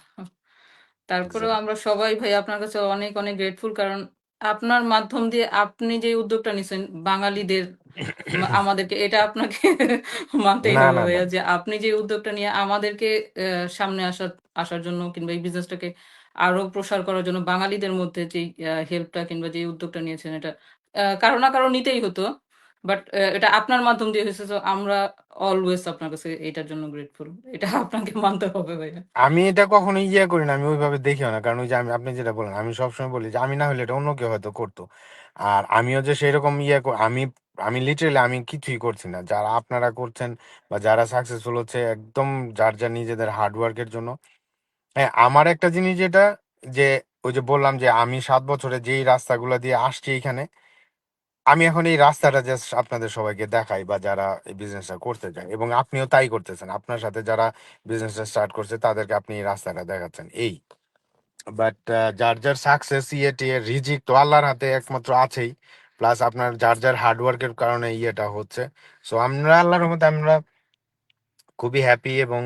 তারপরেও Exactly. আমরা সবাই ভাই আপনার কাছে অনেক, অনেক গ্রেটফুল। কারণ আপনার মাধ্যম দিয়ে আপনি যে উদ্যোগটা নিছেন বাঙালিদের আমাদেরকে এটা আপনাকে মানতেই না, হবে না, না। ভাইয়া যে আপনি যে উদ্যোগটা নিয়ে আমাদেরকে সামনে আসার জন্য কিংবা এই বিজনেসটাকে আরো প্রসার করার জন্য বাঙালিদের মধ্যে যেই হেল্পটা কিংবা যে উদ্যোগটা নিয়েছেন এটা কারো না কারো নিতেই হতো। বাট এটা আপনার মাধ্যম দিয়ে হয়েছে। তো আমরা অলওয়েজ আপনার কাছে এটার জন্য গ্রেটফুল। এটা আপনাকে মানতে হবে ভাইয়া। আমি এটা কখনো ইয়ে করি না, আমি ওইভাবে দেখিও না, কারণ ওই যে আমি আপনি যেটা বলেন আমি সবসময় বলি যে আমি না হলে এটা অন্য কেউ হয়তো করতো। আর আমিও যে সেরকম আমি আমি লিটারেলি আমি কিছুই করছি না, যারা আপনারা করছেন বা যারা সাকসেসফুল হচ্ছে একদম যার যার নিজেদের হার্ডওয়ার্কের জন্য। হ্যাঁ, আমার একটা জিনিস যেটা, যে ওই যে বললাম যে আমি 7 বছরে যেই রাস্তাগুলো দিয়ে আসছি এখানে, আমি এখন এই রাস্তাটা জাস্ট আপনাদের সবাইকে দেখাই বা যারা এই বিজনেসটা করতে চায়, এবং আপনিও তাই করতেছেন, আপনার সাথে যারা বিজনেসটা স্টার্ট করছে তাদেরকে আপনি এই রাস্তাটা দেখাচ্ছেন এই। বাট যার যার সাকসেস ইয়ে টিয়ে রিজিক তো আল্লাহর হাতে একমাত্র আছেই, প্লাস আপনার যার যার হার্ডওয়ার্কের কারণে ইয়েটা হচ্ছে। সো আমরা আল্লাহর রহমতে আমরা খুবই হ্যাপি, এবং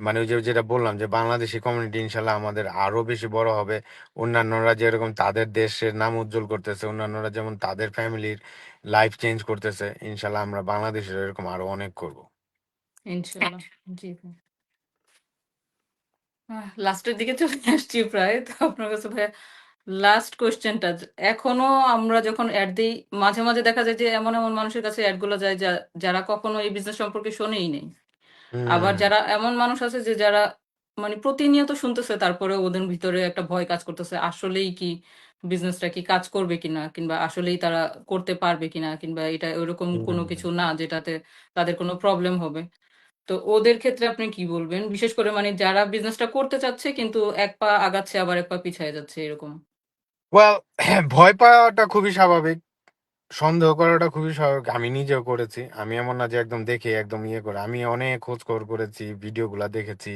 মানে ওই যে যেটা বললাম যে বাংলাদেশি কমিউনিটি ইনশাল্লাহ আমাদের আরো বেশি বড় হবে। অন্যান্যরা যেরকম তাদের দেশের নাম উজ্জ্বল করতেছে, অন্যান্যরা যেমন তাদের ফ্যামিলির লাইফ চেঞ্জ করতেছে, ইনশাল্লাহ আমরা বাংলাদেশের এরকম আরো অনেক করব। ইনশাআল্লাহ। জি ভাই। লাস্টের দিকে চলে আসছি প্রায়। তো আপনার কাছে ভাইয়া লাস্ট কোয়েশ্চেনটা এখনো আমরা যখন এড দেই মাঝে, মাঝে দেখা যায় যে এমন, এমন মানুষের কাছে এড গুলো যায় যারা কখনো এই বিজনেস সম্পর্কে শোনেই নাই। আবার হুম। যারা এমন মানুষ আছে যে যারা মানে প্রতিনিয়ত শুনতেছে তারপরেও ওদের ভিতরে একটা ভয় কাজ করতেছে। আসলেই কি বিজনেসটা কি কাজ করবে কিনা? কিংবা আসলেই তারা করতে পারবে কিনা? কিংবা এটা ওইরকম কোনো হুম। কিছু না যেটাতে তাদের কোনো প্রবলেম হবে। তো ওদের ক্ষেত্রে আপনি কি বলবেন? বিশেষ করে মানে যারা বিজনেসটা করতে চাচ্ছে কিন্তু এক পা আগাচ্ছে আবার এক পা পিছায় যাচ্ছে এরকম। ওয়েল, হ্যাঁ, ভয় পাওয়াটা খুবই স্বাভাবিক, সন্দেহ করাটা খুবই স্বাভাবিক। আমি নিজেও করেছি, আমি এমন না যে একদম দেখে একদম ইয়ে করে, আমি অনেক খোঁজ খবর করেছি, ভিডিওগুলা দেখেছি,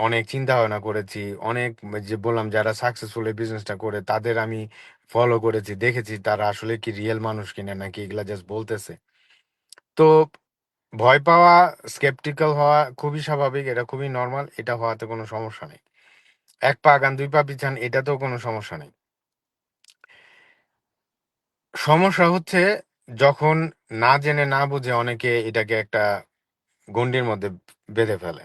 অনেক চিন্তা ভাবনা করেছি, অনেক যে বললাম যারা সাকসেসফুল এই বিজনেসটা করে তাদের আমি ফলো করেছি, দেখেছি তারা আসলে কি রিয়েল মানুষ কিনা নাকি এগুলা জাস্ট বলতেছে। তো ভয় পাওয়া, স্কেপটিক্যাল হওয়া খুবই স্বাভাবিক, এটা খুবই নর্মাল, এটা হওয়াতে কোনো সমস্যা নেই। এক পা আগান দুই পা পিছান এটাতেও কোনো সমস্যা নেই। সমস্যা হচ্ছে যখন না জেনে না বুঝে অনেকে এটাকে একটা গণ্ডির মধ্যে বেঁধে ফেলে।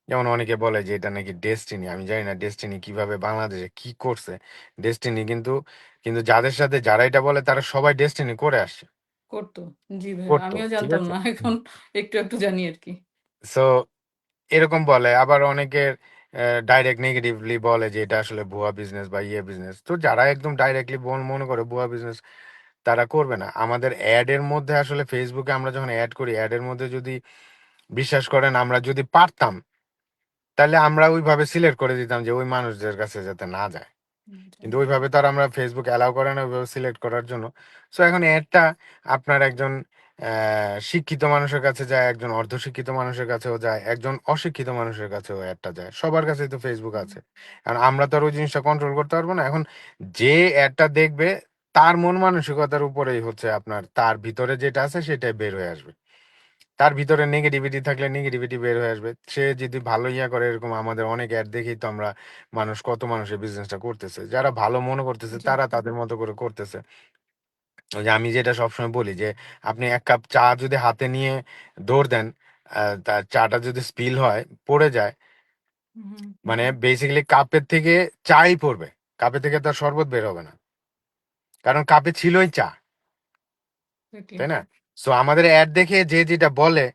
যেমন অনেকে বলে যে এটা নাকি ডেস্টিনি। আমি জানি না ডেস্টিনি কিভাবে বাংলাদেশে কি করছে। ডেস্টিনি কিন্তু, কিন্তু যাদের সাথে যারা এটা বলে তারা সবাই ডেস্টিনি করে আসছে। করতো। জি ভাইয়া। করতো। আমিও ঠিক জানতাম আছে? না। এখন একটু, একটু জানি আরকি। সো এরকম বলে। আবার অনেকের ডাইরেক্ট নেগেটিভলি বলে যে এটা আসলে ভুয়া বিজনেস বা ইয়ে বিজনেস। তো যারা একদম ডাইরেক্টলি মনে করে ভুয়া বিজনেস তারা করবে না। আমাদের এড এর মধ্যে আসলে ফেসবুকে আমরা যখন এড করি, এড এর মধ্যে যদি বিশ্বাস করেন আমরা যদি পারতাম তাহলে আমরা ওইভাবে সিলেক্ট করে দিতাম যে ওই মানুষদের কাছে যাতে না যায়। কিন্তু ওইভাবে তো আর আমরা ফেসবুক অ্যালাউ করে না ওইভাবে সিলেক্ট করার জন্য। সো এখন এডটা আপনার একজন শিক্ষিত মানুষের কাছে যায়, একজন অর্ধশিক্ষিত মানুষের কাছেও যায়, একজন অশিক্ষিত মানুষের কাছেও অ্যাডটা যায়, সবার কাছেই তো ফেসবুক আছে। কারণ আমরা তো আর ওই জিনিসটা কন্ট্রোল করতে পারবো না। এখন যে অ্যাডটা দেখবে তার মন মানসিকতার উপরেই হচ্ছে আপনার, তার ভিতরে যেটা আছে সেটাই বের হয়ে আসবে। তার ভিতরে নেগেটিভিটি থাকলে নেগেটিভিটি বের হয়ে আসবে। সে যদি ভালো ইয়া করে, এরকম আমাদের অনেক অ্যাড দেখেই তো আমরা কত মানুষ এই বিজনেসটা করতেছে। যারা ভালো মনে করতেছে জি। তারা তাদের মতো করে করতেছে। ওই যে আমি যেটা সবসময় বলি যে আপনি ১ কাপ চা যদি হাতে নিয়ে দৌড় দেন, তা চাটা যদি স্পিল হয়, পড়ে যায়, হুম, মানে বেসিক্যালি কাপের থেকে চাই পড়বে। কাপের থেকে তার শরবত বের হবে না। কারণ কাপে ছিলই চা, এক্সাক্টলি। তাই না? সো আমাদের অ্যাড দেখে যে যেটা বলে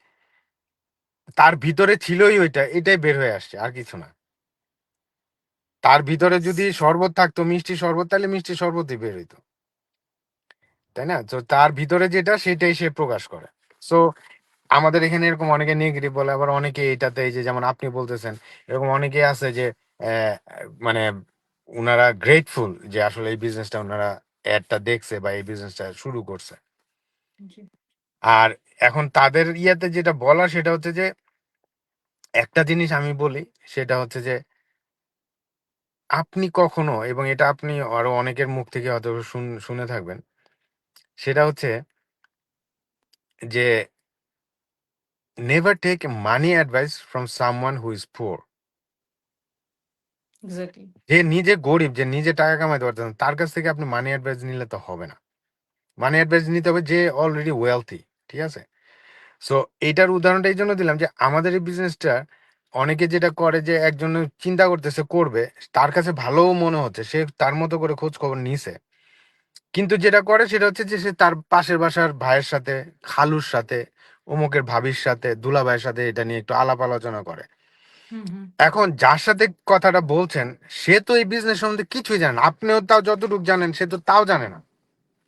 তার ভিতরে ছিলই ওইটা, এটাই বের হয়ে আসছে আর কিছু না। তার ভিতরে ইয়েস। যদি শরবত থাকতো, মিষ্টি শরবত, তাহলে মিষ্টি শরবতই বের হইতো। তাই না? তো তার ভিতরে যেটা সেটাই সে প্রকাশ করে। সো আমাদের এখানে এরকম অনেকে নেগেটিভ বলে, আবার অনেকে এটাতে এই যে যেমন আপনি বলতেছেন, এরকম অনেকে আছে যে আহ, মানে উনারা গ্রেটফুল যে আসলে এই বিজনেসটা ওনারা অ্যাডটা দেখছে বা এই বিজনেসটা শুরু করছে। জি। আর এখন তাদের ইয়াতে যেটা বলা সেটা হচ্ছে যে একটা জিনিস আমি বলি, সেটা হচ্ছে যে আপনি কখনো, এবং এটা আপনি আরো অনেকের মুখ থেকে হয়তো শুনে থাকবেন, সেটা হচ্ছে যে never take money advice from someone who is poor. Exactly. যে নিজে গরিব, যে নিজে টাকা কামাইতে পারতেন না, তার কাছ থেকে আপনি মানি অ্যাডভাইস নিলে তো হবে না। মানি অ্যাডভাইস নিতে হবে যে অলরেডি ওয়েলথি। ঠিক আছে? সো এইটার উদাহরণটা এই জন্য দিলাম যে আমাদের এই বিজনেসটা অনেকে যেটা করে যে একজন চিন্তা করতেছে করবে, তার কাছে ভালোও মনে হচ্ছে, সে তার মতো করে খোঁজ খবর নিছে, কিন্তু যেটা করে সেটা হচ্ছে যে সে তার পাশের বাসার ভাইয়ের সাথে, খালুর সাথে, অমুকের ভাবির সাথে, দুলাভাইয়ের সাথে এটা নিয়ে একটু আলাপ আলোচনা করে। হুম, হুম, এখন যার সাথে কথাটা বলছেন সে তো এই বিজনেস সম্বন্ধে কিছুই জানে না, আপনিও তাও যতটুকু জানেন সে তো তাও জানে না।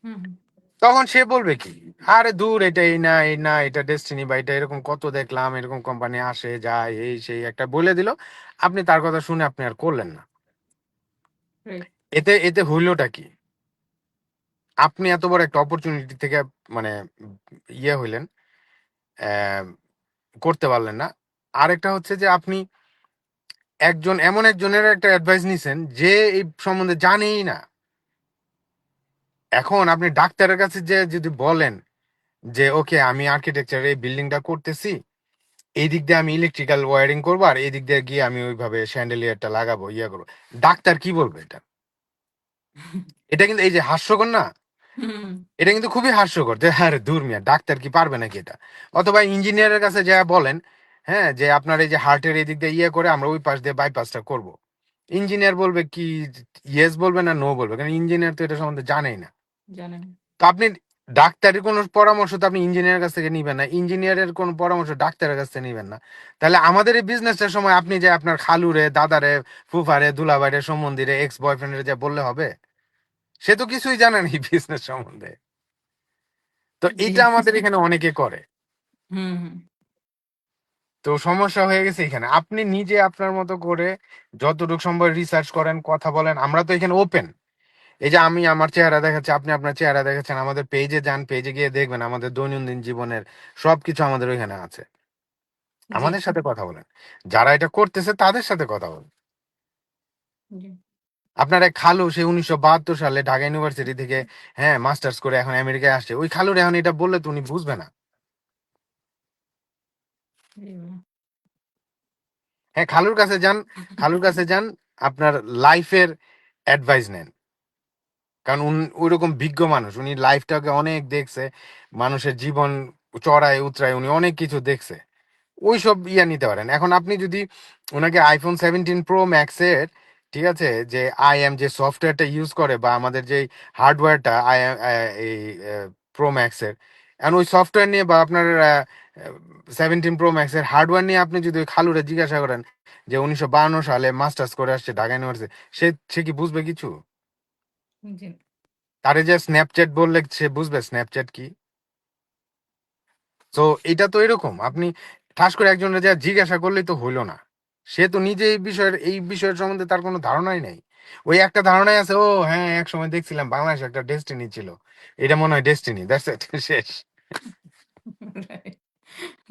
হুম, হুম। তখন সে বলবে কি, আরে দূর, এটা এই না এই না, এটা ডেস্টিনি বা এটা এরকম কত দেখলাম, এরকম কোম্পানি আসে যায় এই সেই একটা বলে দিল, আপনি তার কথা শুনে আপনি আর করলেন না। রাইট। এতে এতে হইলটা কি? আপনি এত বড় একটা অপরচুনিটি থেকে মানে ইয়ে হইলেন, আহ, করতে পারলেন না। আরেকটা হচ্ছে যে আপনি এমন একজনের একটা অ্যাডভাইস নিছেন যে এই সম্বন্ধে জানেই না। এখন আপনি ডাক্তারের কাছে যে যদি বলেন যে ওকে আমি আর্কিটেকচার এই বিল্ডিংটা করতেছি, এই দিক দিয়ে আমি ইলেকট্রিক্যাল ওয়্যারিং করবো আর এই দিক দিয়ে গিয়ে আমি ওইভাবে শ্যান্ডেলিয়ারটা লাগাবো, ইয়ে করবো, ডাক্তার কি বলবে এটা? এটা কিন্তু এই যে হাস্যকর না, হুম, এটা কিন্তু খুবই হাস্যকর যে হ্যাঁ রে, দূর মিয়া, ডাক্তার কি পারবে নাকি এটা? অথবা ইঞ্জিনিয়ারের কাছে যা বলেন, হ্যাঁ, যে আপনার এই যে হার্টের এই দিক দিয়ে ইয়ে করে আমরা ওই পাশ দিয়ে বাইপাসটা করব, ইঞ্জিনিয়ার বলবে কি, ইয়েস বলবে না নো বলবে? কারণ ইঞ্জিনিয়ার তো এটা সম্বন্ধে জানেই না। জানেন। তো আপনি ডাক্তারের কোনো পরামর্শ তো আপনি ইঞ্জিনিয়ারের কাছ থেকে নিবেন না, ইঞ্জিনিয়ারের কোনো পরামর্শ ডাক্তারের কাছ থেকে নিবেন না। তাহলে আমাদের এই বিজনেসের সময় আপনি যে আপনার খালুরে, দাদারে, ফুফারে, দুলাভাইরে, সম্বন্ধীরে, এক্স বয়ফ্রেন্ডের যে বললে হবে? সে তো কিছুই জানে না এই বিজনেস সম্বন্ধে। তো জি। এটা আমাদের এখানে অনেকে করে। হুম, হুম। তো সমস্যা হয়ে গেছে এখানে। আপনি নিজে আপনার মতো করে যতটুকু সম্ভব রিসার্চ করেন, কথা বলেন। আমরা তো এখানে ওপেন। এই যে আমি আমার চেহারা দেখাচ্ছি, আপনি আপনার চেহারা দেখাচ্ছেন, আমাদের পেজে যান, পেজে গিয়ে দেখবেন আমাদের দৈনন্দিন জীবনের সবকিছু আমাদের ওইখানে আছে। জি, আমাদের সাথে কথা বলেন, যারা এটা করতেছে তাদের সাথে কথা বলেন। জি। আপনার এক খালু, সে 1972 সালে ঢাকা ইউনিভার্সিটি থেকে, হ্যাঁ, মাস্টার্স করে এখন আমেরিকায় আসছে, ওই খালুর এখন এটা বললে তো উনি বুঝবে না। জি ভাইয়া। হ্যাঁ, খালুর কাছে যান, খালুর কাছে যান, আপনার লাইফের অ্যাডভাইস নেন। কারণ ওইরকম বিজ্ঞ মানুষ, উনি লাইফটাকে অনেক দেখছে, মানুষের জীবন চড়ায় উতরায় উনি অনেক কিছু দেখছে। ওইসব ইয়া নিতে পারেন। এখন আপনি যদি ওনাকে iPhone 17 Pro Max-এর, ঠিক আছে, যে যে সফটওয়্যারটা ইউজ করে বা আমাদের যে হার্ডওয়্যারটা এই প্রো ম্যাক্সের, এখন ওই সফটওয়্যার নিয়ে বা আপনার 17 Pro Max-এর হার্ডওয়্যার নিয়ে আপনি যদি ওই খালুরে জিজ্ঞাসা করেন যে 1952 সালে মাস্টার্স করে আসছে ঢাকা ইউনিভার্সিটি, সে সে কি বুঝবে কিছু? জি। তারে যে স্ন্যাপচ্যাট বললে সে বুঝবে স্ন্যাপচ্যাট কি? তো এটা তো এরকম, আপনি ঠাস করে একজনের যা জিজ্ঞাসা করলেই তো হইলো না। সে তো নিজে এই বিষয়ের সম্বন্ধে তার কোনো ধারণাই নাই। ওই একটা ধারণাই আছে, ও হ্যাঁ, এক সময় দেখছিলাম বাংলাদেশে একটা ডেস্টিনি ছিল, এটা মনে হয় ডেস্টিনি, দ্যাটস ইট, শেষ। রাইট।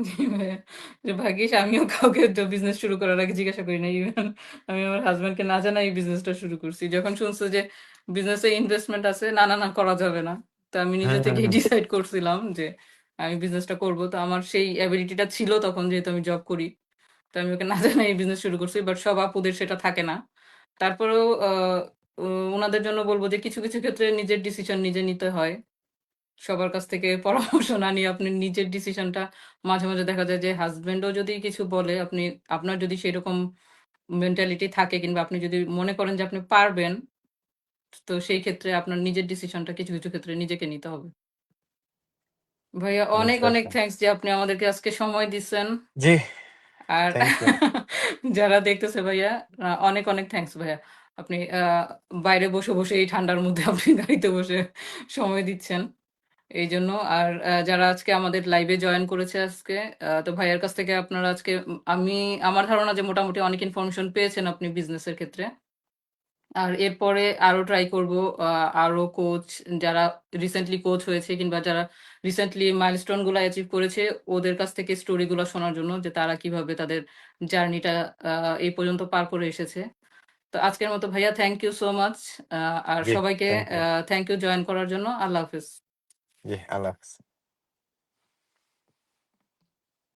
জি ভাইয়া। যে ভাগ্যিস আমিও কাউকে তো বিজনেস শুরু করার আগে জিজ্ঞাসা করি নাই। ইভেন আমি আমার হাসব্যান্ডকে না জানাই এই বিজনেসটা শুরু করছি। যখন শুনছে যে বিজনেসে ইনভেস্টমেন্ট আছে, না, না, না, করা যাবে না। তো আমি নিজে হুম হুম থেকেই হুম। ডিসাইড করছিলাম যে আমি বিজনেসটা করব। তো আমার সেই এবিলিটিটা ছিল তখন, যেহেতু আমি জব করি। তো আমি ওকে না জানাই এই বিজনেস শুরু করছি। বাট সব আপুদের সেটা থাকে না। তারপরেও উ উনাদের জন্য বলব যে কিছু, কিছু ক্ষেত্রে নিজের ডিসিশন নিজে নিতে হয়। সবার কাছ থেকে পরামর্শ না নিয়ে আপনি নিজের ডিসিশনটা, মাঝে, মাঝে দেখা যায় যে হাসব্যান্ডও যদি কিছু বলে, আপনার যদি সেরকম মেন্টালিটি থাকে কিংবা আপনি যদি মনে করেন যে আপনি পারবেন, তো সেই ক্ষেত্রে আপনার নিজের ডিসিশনটা কিছু, কিছু ক্ষেত্রে নিজেকে নিতে হবে। ভাইয়া অনেক, বুঝতে অনেক পারছি। থ্যাংকস যে আপনি আমাদেরকে আজকে সময় দিচ্ছেন। জি, আর থ্যাংক ইউ। যারা দেখতেছে ভাইয়া, অনেক, অনেক থ্যাংকস ভাইয়া। আপনি বাইরে বসে, বসে এই ঠান্ডার মধ্যে আপনি গাড়িতে বসে সময় দিচ্ছেন। এই জন্য আর যারা আজকে আমাদের লাইভে জয়েন করেছে আজকে, তো ভাইয়ার কাছ থেকে আপনারা আজকে আমার ধারণা যে মোটামুটি অনেক ইনফরমেশন পেয়েছেন আপনি বিজনেসের ক্ষেত্রে। আর এরপরে আরো ট্রাই করব আরো কোচ যারা রিসেন্টলি কোচ হয়েছে কিংবা যারা রিসেন্টলি মাইলস্টোন গুলো অ্যাচিভ করেছে ওদের কাছ থেকে স্টোরি গুলো শোনার জন্য যে তারা কিভাবে তাদের জার্নিটা এই পর্যন্ত পার করে এসেছে। তো আজকের মতো ভাইয়া থ্যাংক ইউ সো মাচ, আর জি, সবাইকে thank you. Thank you join করার জন্য। আল্লাহ হাফিজ। জি, আল্লাহ হাফেজ।